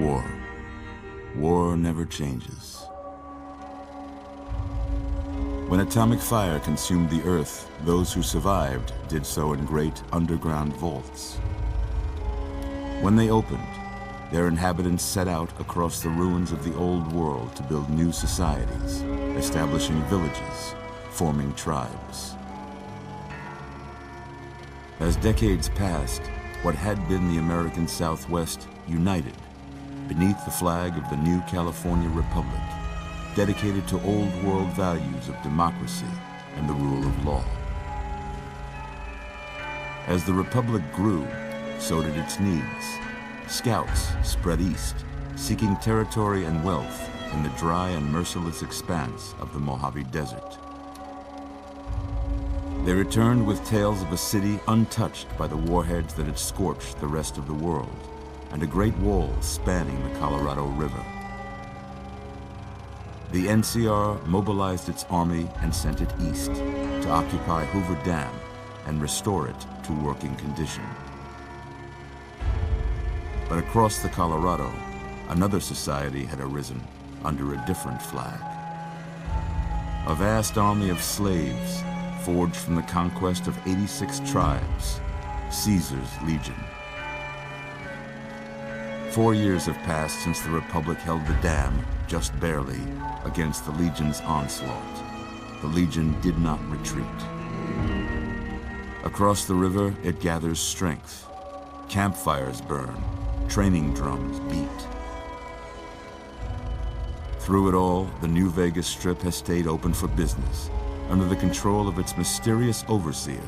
War. War never changes. When atomic fire consumed the Earth, those who survived did so in great underground vaults. When they opened, their inhabitants set out across the ruins of the old world to build new societies, establishing villages, forming tribes. As decades passed, what had been the American Southwest united beneath the flag of the new California Republic, dedicated to old world values of democracy and the rule of law. As the Republic grew, so did its needs. Scouts spread east, seeking territory and wealth in the dry and merciless expanse of the Mojave Desert. They returned with tales of a city untouched by the warheads that had scorched the rest of the world, and a great wall spanning the Colorado River. The NCR mobilized its army and sent it east to occupy Hoover Dam and restore it to working condition. But across the Colorado, another society had arisen under a different flag. A vast army of slaves forged from the conquest of 86 tribes, Caesar's Legion. 4 years have passed since the Republic held the dam, just barely, against the Legion's onslaught. The Legion did not retreat. Across the river, it gathers strength. Campfires burn, training drums beat. Through it all, the New Vegas Strip has stayed open for business, under the control of its mysterious overseer,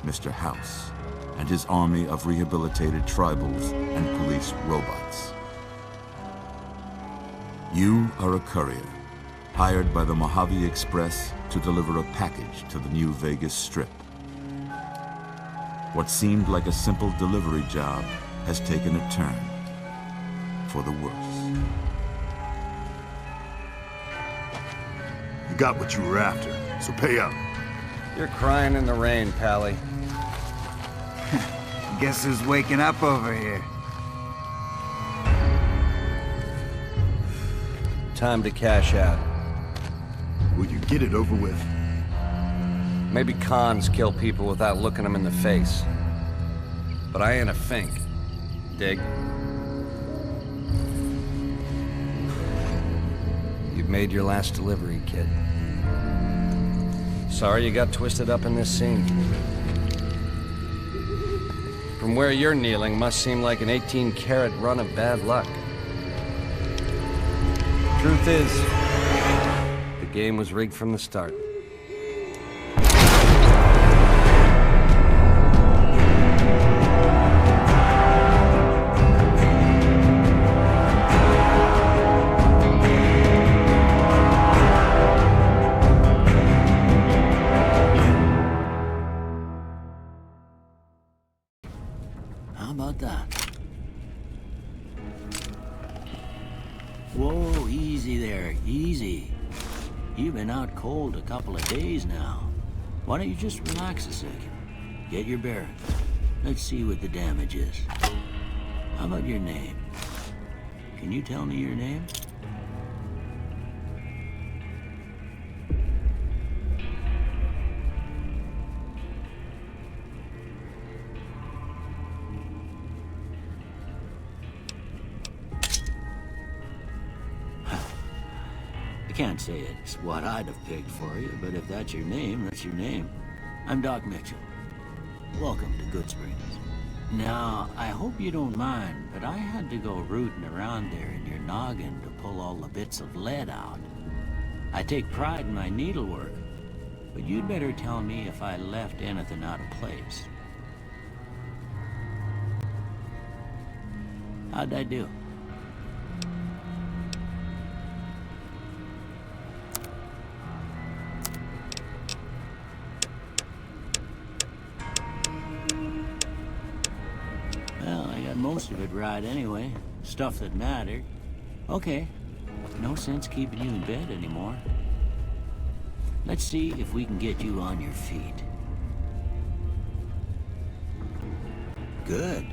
Mr. House, and his army of rehabilitated tribals and police robots. You are a courier, hired by the Mojave Express to deliver a package to the New Vegas Strip. What seemed like a simple delivery job has taken a turn for the worse. You got what you were after, so pay up. You're crying in the rain, Pally. Guess who's waking up over here? Time to cash out. Will you get it over with? Maybe cons kill people without looking them in the face. But I ain't a fink. Dig? You've made your last delivery, kid. Sorry you got twisted up in this scene. From where you're kneeling must seem like an 18-carat run of bad luck. Truth is, the game was rigged from the start. How about that? Whoa, easy there, easy. You've been out cold a couple of days now. Why don't you just relax a second? Get your bearings. Let's see what the damage is. How about your name? Can you tell me your name? I can't say it's what I'd have picked for you, but if that's your name, that's your name. I'm Doc Mitchell. Welcome to Goodsprings. Now, I hope you don't mind, but I had to go rooting around there in your noggin to pull all the bits of lead out. I take pride in my needlework, but you'd better tell me if I left anything out of place. How'd I do? Well, I got most of it right anyway. Stuff that mattered. Okay. No sense keeping you in bed anymore. Let's see if we can get you on your feet. Good.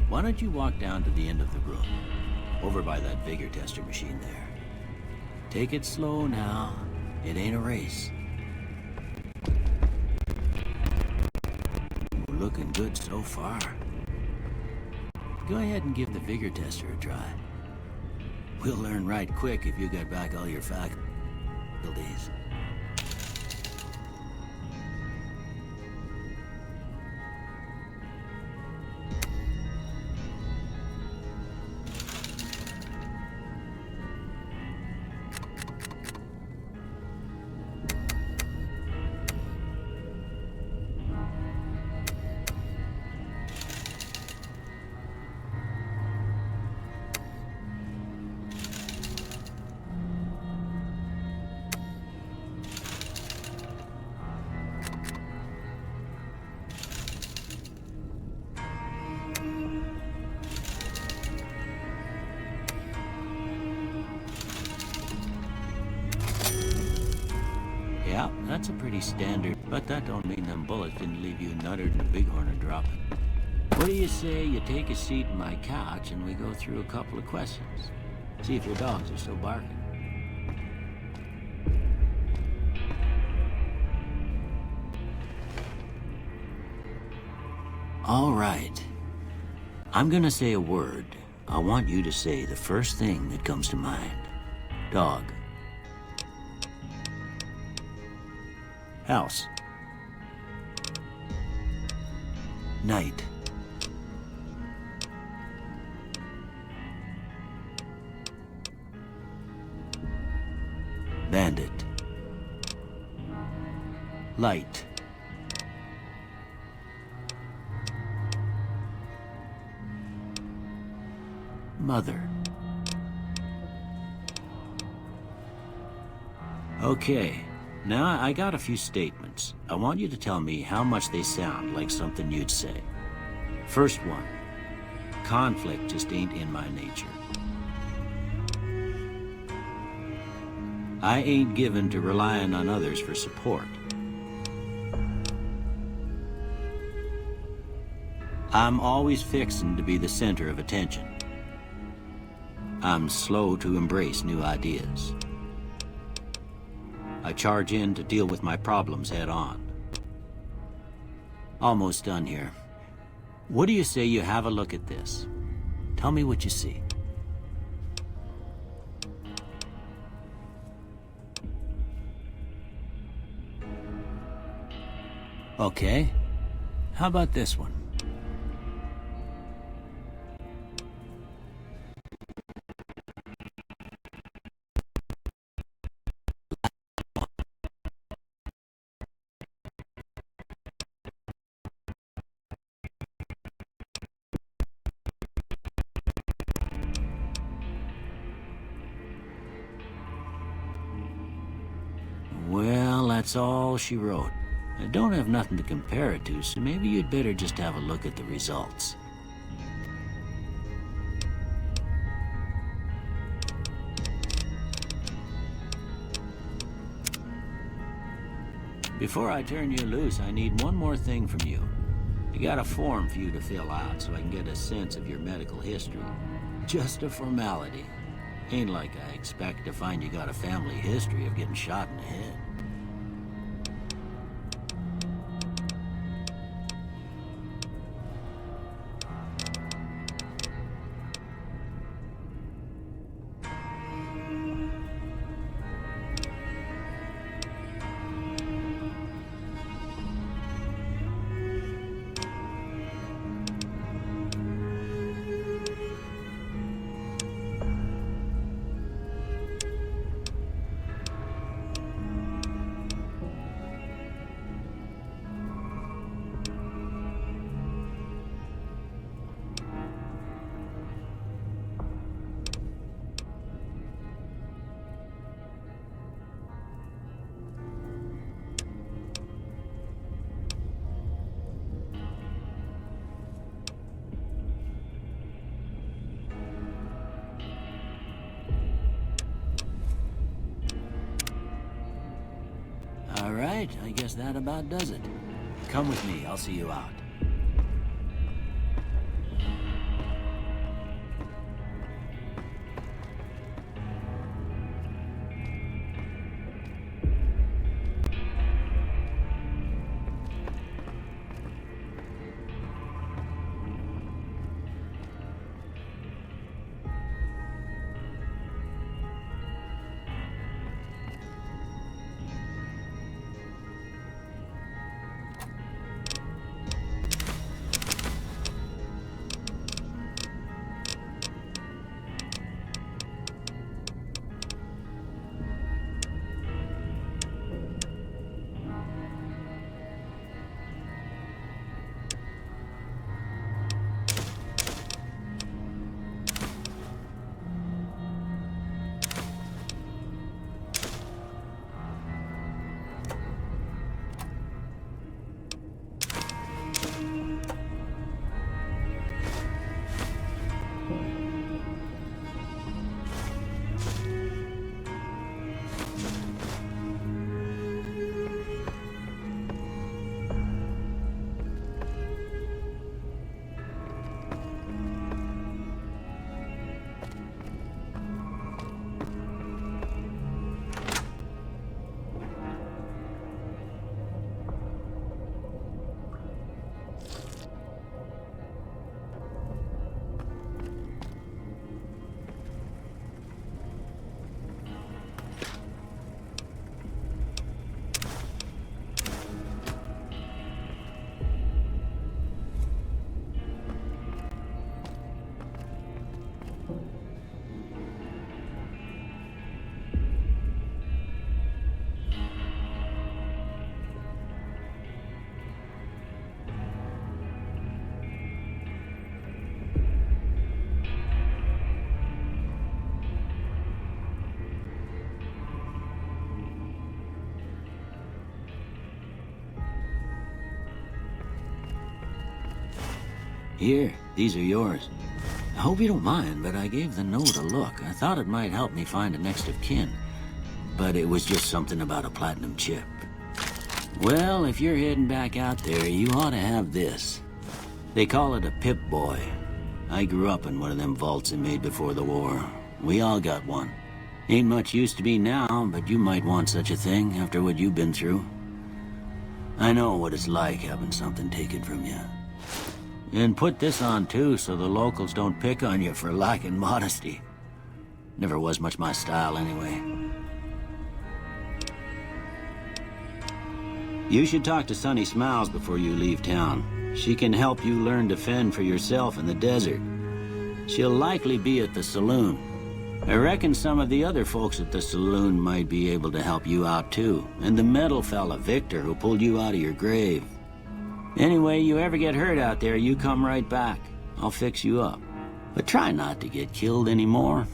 Why don't you walk down to the end of the room? over by that vigor tester machine there. Take it slow now. It ain't a race. We're looking good so far. Go ahead and give the vigor tester a try. We'll learn right quick if you got back all your faculties. Yeah, that's a pretty standard, but that don't mean them bullets didn't leave you nuttered and a bighorn a dropping. What do you say you take a seat in my couch and we go through a couple of questions? See if your dogs are still barking. All right. I'm gonna say a word. I want you to say the first thing that comes to mind. Dog. House. Night. Bandit. Light. Mother. Okay. Now, I got a few statements. I want you to tell me how much they sound like something you'd say. First one. Conflict just ain't in my nature. I ain't given to relying on others for support. I'm always fixin' to be the center of attention. I'm slow to embrace new ideas. I charge in to deal with my problems head on. Almost done here. What do you say you have a look at this? Tell me what you see. Okay. How about this one? Well, that's all she wrote. I don't have nothing to compare it to, so maybe you'd better just have a look at the results. Before I turn you loose, I need one more thing from you. I got a form for you to fill out so I can get a sense of your medical history. Just a formality. Ain't like I expect to find you got a family history of getting shot in the head. All right, I guess that about does it. Come with me, I'll see you out. Here, these are yours. I hope you don't mind, but I gave the note a look. I thought it might help me find a next of kin. But it was just something about a platinum chip. Well, if you're heading back out there, you ought to have this. They call it a Pip-Boy. I grew up in one of them vaults they made before the war. We all got one. Ain't much use to me now, but you might want such a thing after what you've been through. I know what it's like having something taken from you. And put this on too, so the locals don't pick on you for lacking modesty. Never was much my style anyway. You should talk to Sunny Smiles before you leave town. She can help you learn to fend for yourself in the desert. She'll likely be at the saloon. I reckon some of the other folks at the saloon might be able to help you out too. And the metal fella, Victor, who pulled you out of your grave. Anyway, you ever get hurt out there, you come right back. I'll fix you up. But try not to get killed anymore.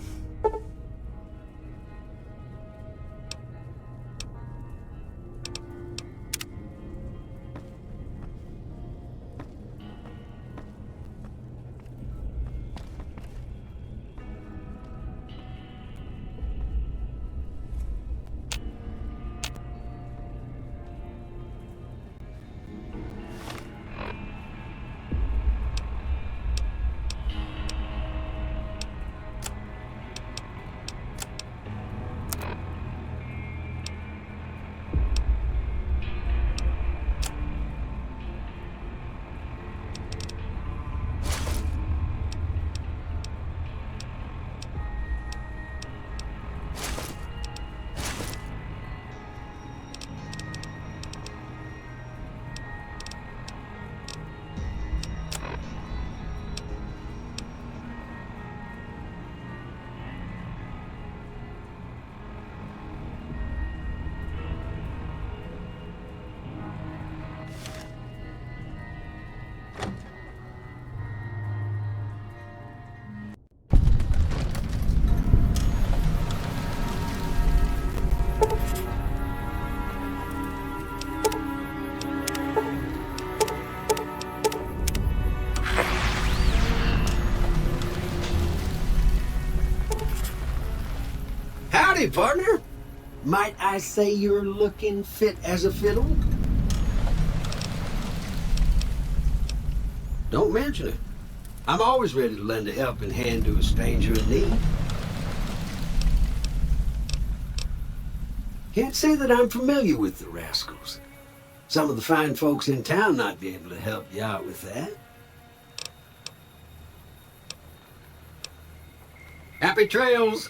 Howdy, partner. Might I say you're looking fit as a fiddle? Don't mention it. I'm always ready to lend a helping hand to a stranger in need. Can't say that I'm familiar with the rascals. Some of the fine folks in town might be able to help you out with that. Happy trails!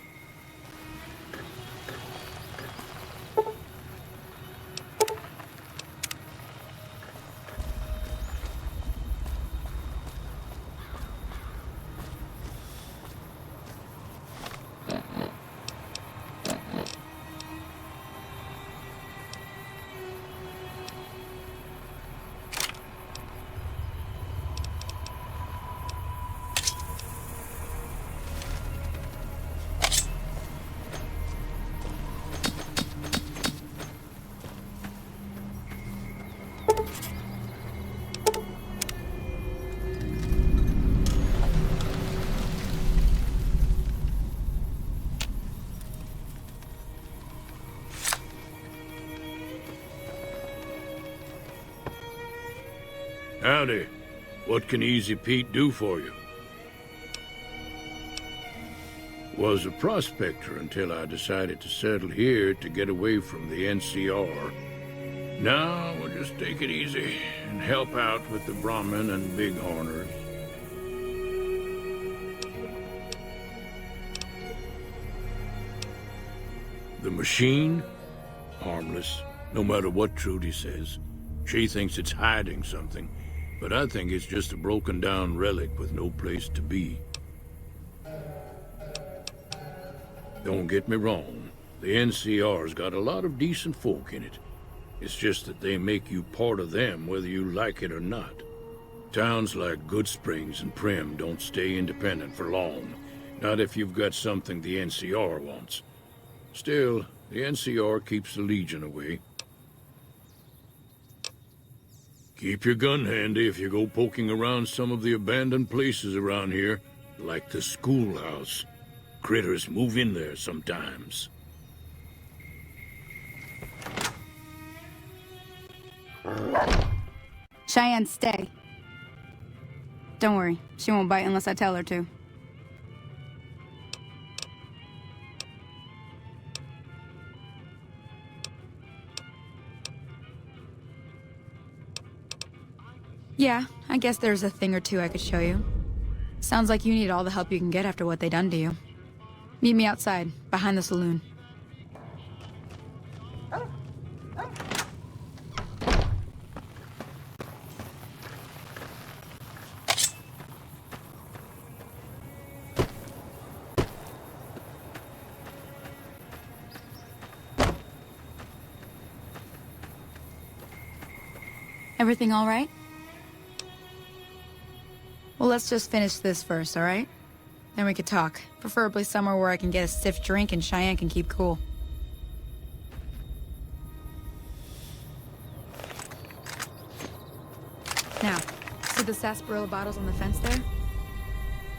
Howdy. What can Easy Pete do for you? Was a prospector until I decided to settle here to get away from the NCR. Now we'll just take it easy and help out with the Brahmin and Bighorners. The machine? Harmless, no matter what Trudy says. She thinks it's hiding something, but I think it's just a broken-down relic with no place to be. Don't get me wrong, the NCR's got a lot of decent folk in it. It's just that they make you part of them whether you like it or not. Towns like Goodsprings and Primm don't stay independent for long, not if you've got something the NCR wants. Still, the NCR keeps the Legion away. Keep your gun handy if you go poking around some of the abandoned places around here, like the schoolhouse. Critters move in there sometimes. Cheyenne, stay. Don't worry, she won't bite unless I tell her to. Yeah, I guess there's a thing or two I could show you. Sounds like you need all the help you can get after what they done to you. Meet me outside, behind the saloon. Everything all right? Well, let's just finish this first, all right? Then we could talk. Preferably somewhere where I can get a stiff drink and Cheyenne can keep cool. Now, see the sarsaparilla bottles on the fence there?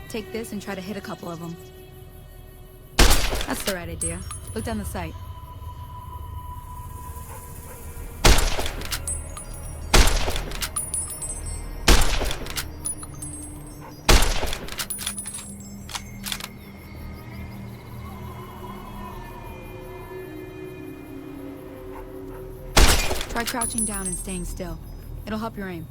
Take this and try to hit a couple of them. That's the right idea. Look down the sight. Try crouching down and staying still. It'll help your aim.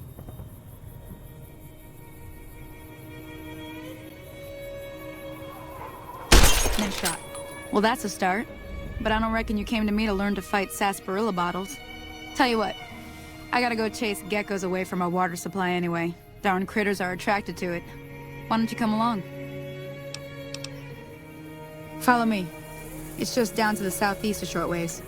Nice shot. Well, that's a start. But I don't reckon you came to me to learn to fight sarsaparilla bottles. Tell you what, I gotta go chase geckos away from our water supply anyway. Darn critters are attracted to it. Why don't you come along? Follow me. It's just down to the southeast a short ways.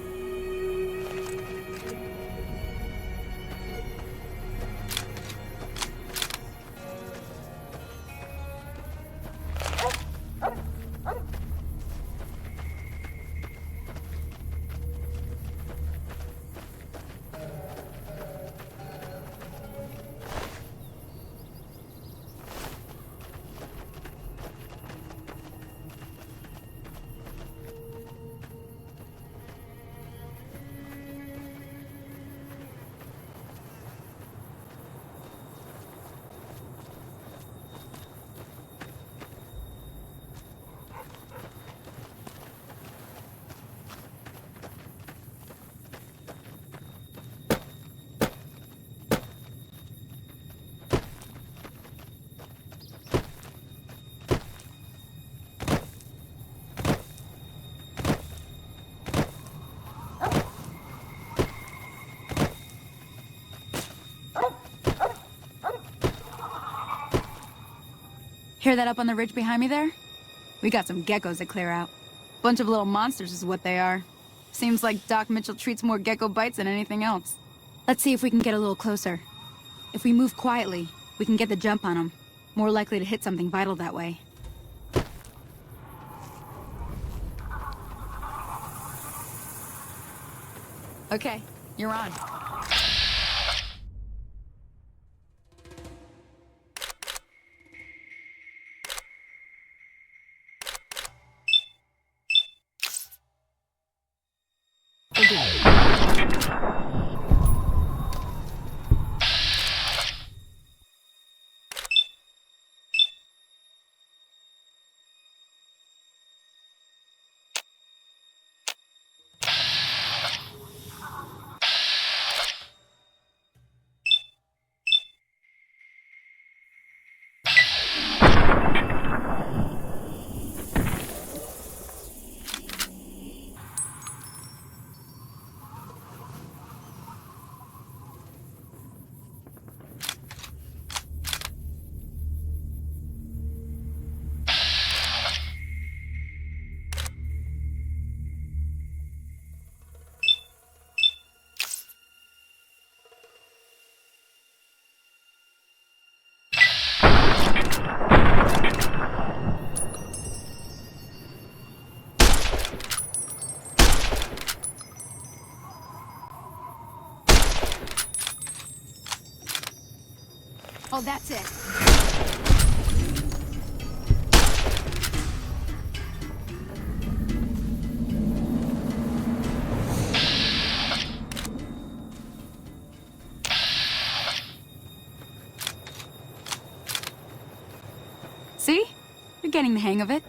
Hear that up on the ridge behind me there? We got some geckos to clear out. Bunch of little monsters is what they are. Seems like Doc Mitchell treats more gecko bites than anything else. Let's see if we can get a little closer. If we move quietly, we can get the jump on them. More likely to hit something vital that way. Okay, you're on. Oh, that's it. See? You're getting the hang of it.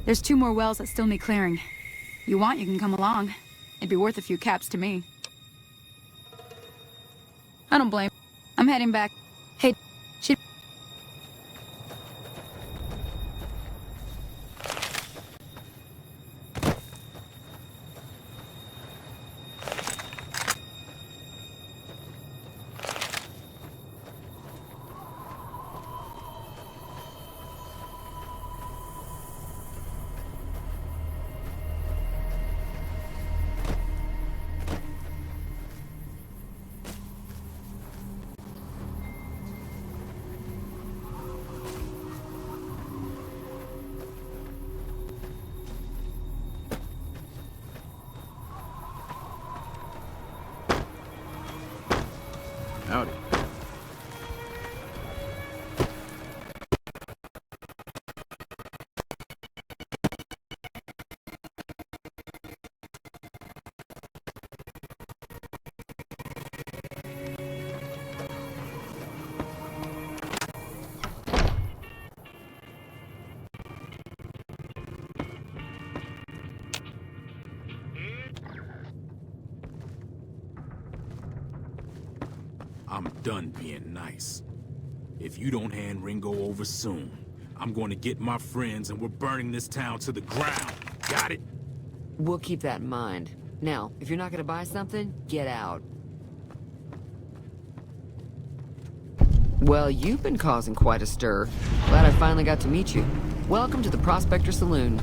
There's 2 more wells that still need clearing. You want, you can come along. It'd be worth a few caps to me. I don't blame. I'm heading back. Hey, she... Howdy. I'm done being nice. If you don't hand Ringo over soon, I'm going to get my friends and we're burning this town to the ground. Got it? We'll keep that in mind. Now, if you're not gonna buy something, get out. Well, you've been causing quite a stir. Glad I finally got to meet you. Welcome to the Prospector Saloon.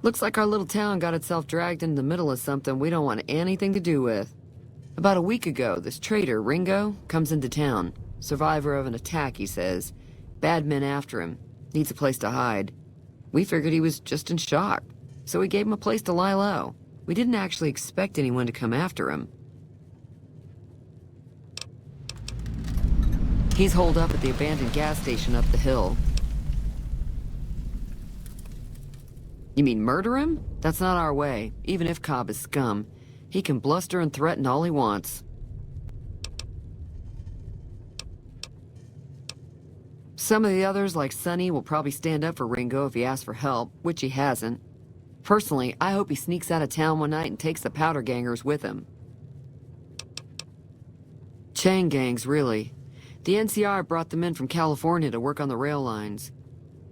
Looks like our little town got itself dragged into the middle of something we don't want anything to do with. About a week ago, this traitor, Ringo, comes into town. Survivor of an attack, he says. Bad men after him. Needs a place to hide. We figured he was just in shock, so we gave him a place to lie low. We didn't actually expect anyone to come after him. He's holed up at the abandoned gas station up the hill. You mean murder him? That's not our way, even if Cobb is scum. He can bluster and threaten all he wants. Some of the others, like Sonny, will probably stand up for Ringo if he asks for help, which he hasn't. Personally, I hope he sneaks out of town one night and takes the powder gangers with him. Chain gangs, really. The NCR brought them in from California to work on the rail lines.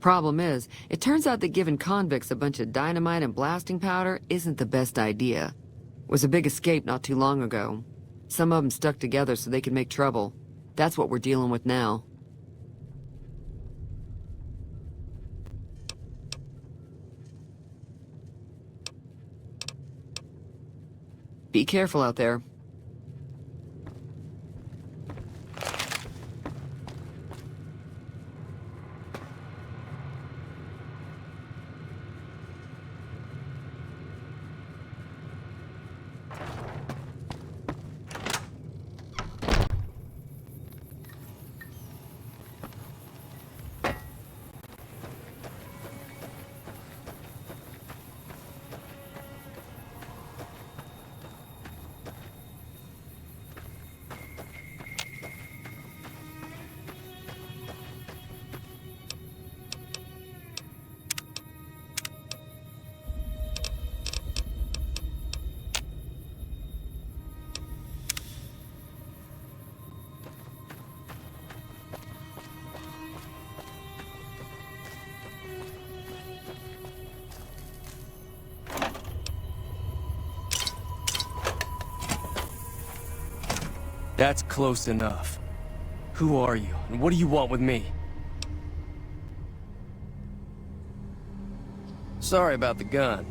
Problem is, it turns out that giving convicts a bunch of dynamite and blasting powder isn't the best idea. It was a big escape not too long ago. Some of them stuck together so they could make trouble. That's what we're dealing with now. Be careful out there. That's close enough. Who are you, and what do you want with me? Sorry about the gun.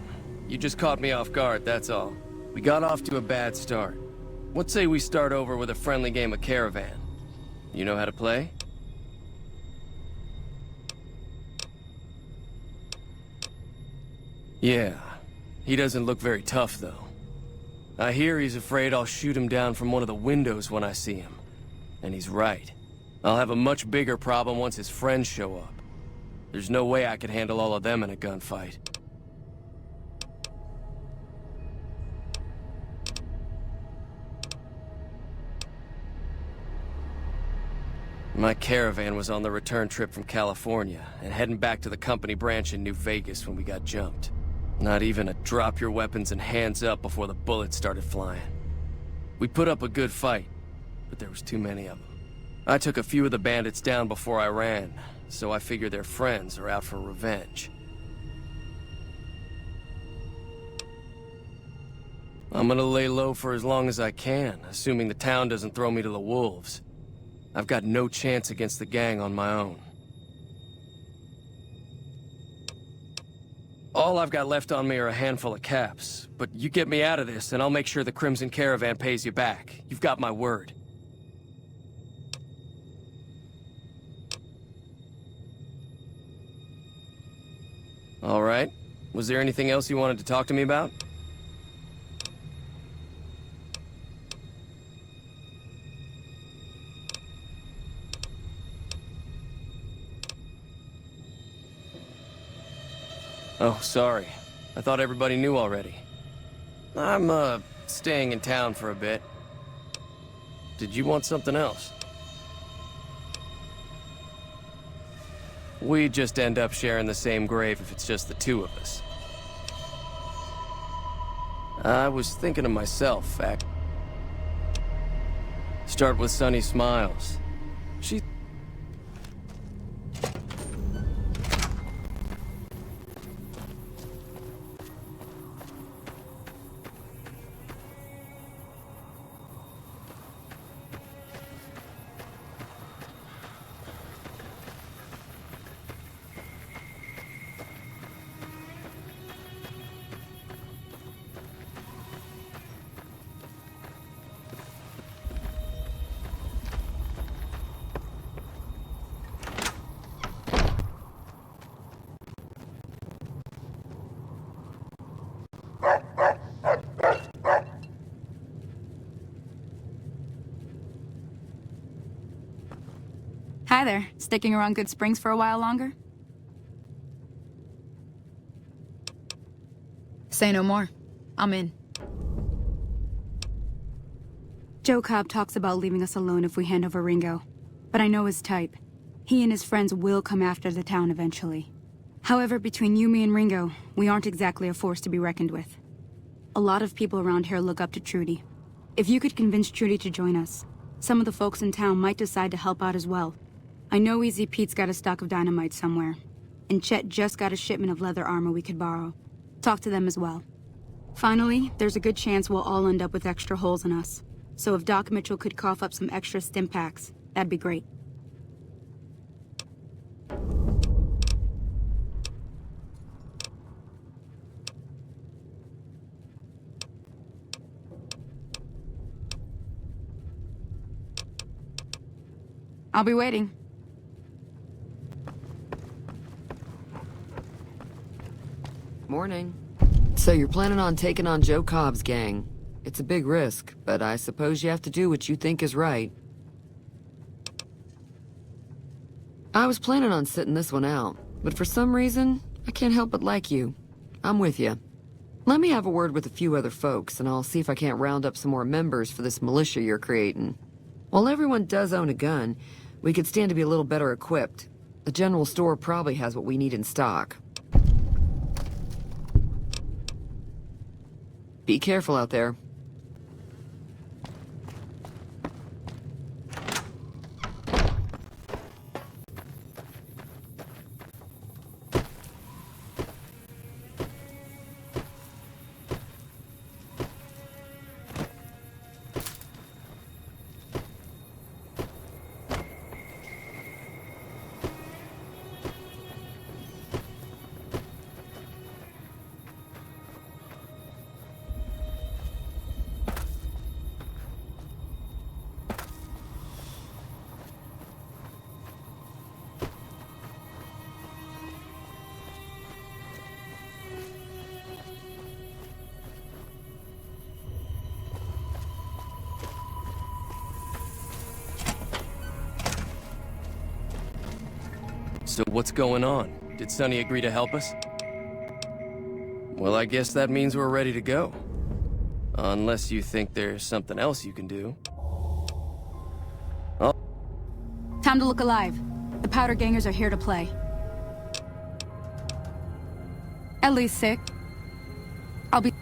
You just caught me off guard, that's all. We got off to a bad start. What say we start over with a friendly game of Caravan? You know how to play? Yeah. He doesn't look very tough, though. I hear he's afraid I'll shoot him down from one of the windows when I see him. And he's right. I'll have a much bigger problem once his friends show up. There's no way I could handle all of them in a gunfight. My caravan was on the return trip from California, and heading back to the company branch in New Vegas when we got jumped. Not even a drop your weapons and hands up before the bullets started flying. We put up a good fight, but there was too many of them. I took a few of the bandits down before I ran, so I figure their friends are out for revenge. I'm gonna lay low for as long as I can, assuming the town doesn't throw me to the wolves. I've got no chance against the gang on my own. All I've got left on me are a handful of caps, but you get me out of this and I'll make sure the Crimson Caravan pays you back. You've got my word. All right. Was there anything else you wanted to talk to me about? Oh, sorry. I thought everybody knew already. I'm, staying in town for a bit. Did you want something else? We just end up sharing the same grave if it's just the two of us. I was thinking of myself, Start with Sunny Smiles. She... Hi there. Sticking around Good Springs for a while longer? Say no more. I'm in. Joe Cobb talks about leaving us alone if we hand over Ringo. But I know his type. He and his friends will come after the town eventually. However, between you, me, and Ringo, we aren't exactly a force to be reckoned with. A lot of people around here look up to Trudy. If you could convince Trudy to join us, some of the folks in town might decide to help out as well. I know Easy Pete's got a stock of dynamite somewhere, and Chet just got a shipment of leather armor we could borrow. Talk to them as well. Finally, there's a good chance we'll all end up with extra holes in us. So if Doc Mitchell could cough up some extra stim packs, that'd be great. I'll be waiting. Morning. So you're planning on taking on Joe Cobb's gang. It's a big risk, but I suppose you have to do what you think is right. I was planning on sitting this one out, but for some reason, I can't help but like you. I'm with you. Let me have a word with a few other folks, and I'll see if I can't round up some more members for this militia you're creating. While everyone does own a gun, we could stand to be a little better equipped. The general store probably has what we need in stock. Be careful out there. So what's going on? Did Sonny agree to help us? Well, I guess that means we're ready to go. Unless you think there's something else you can do. Oh. Time to look alive. The Powder Gangers are here to play. At least sick. I'll be...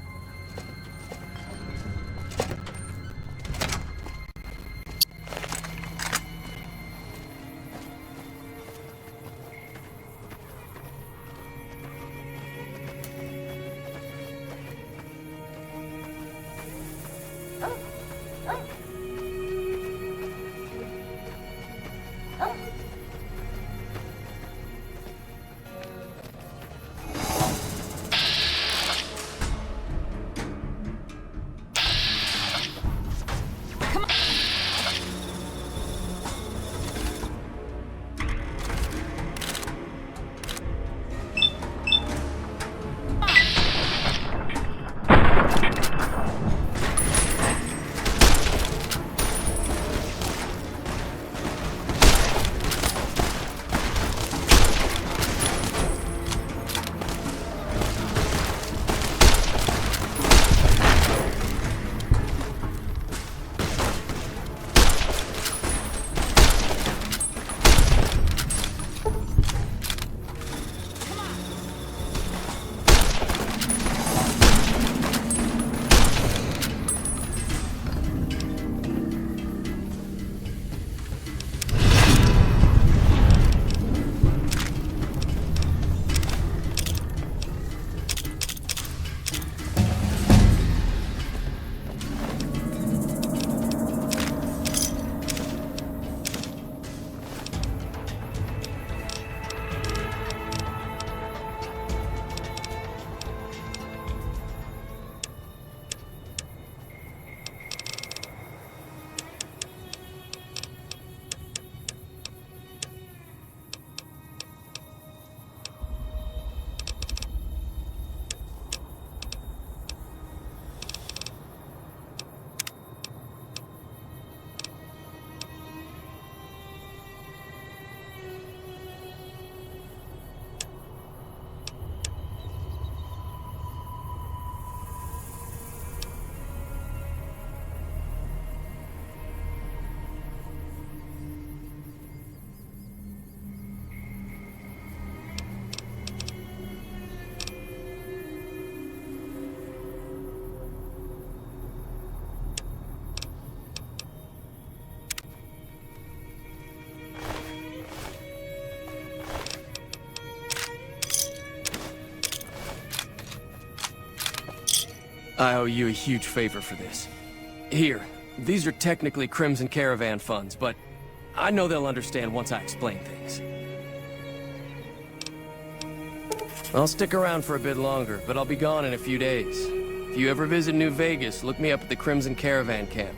I owe you a huge favor for this. Here, these are technically Crimson Caravan funds, but I know they'll understand once I explain things. I'll stick around for a bit longer, but I'll be gone in a few days. If you ever visit New Vegas, look me up at the Crimson Caravan camp.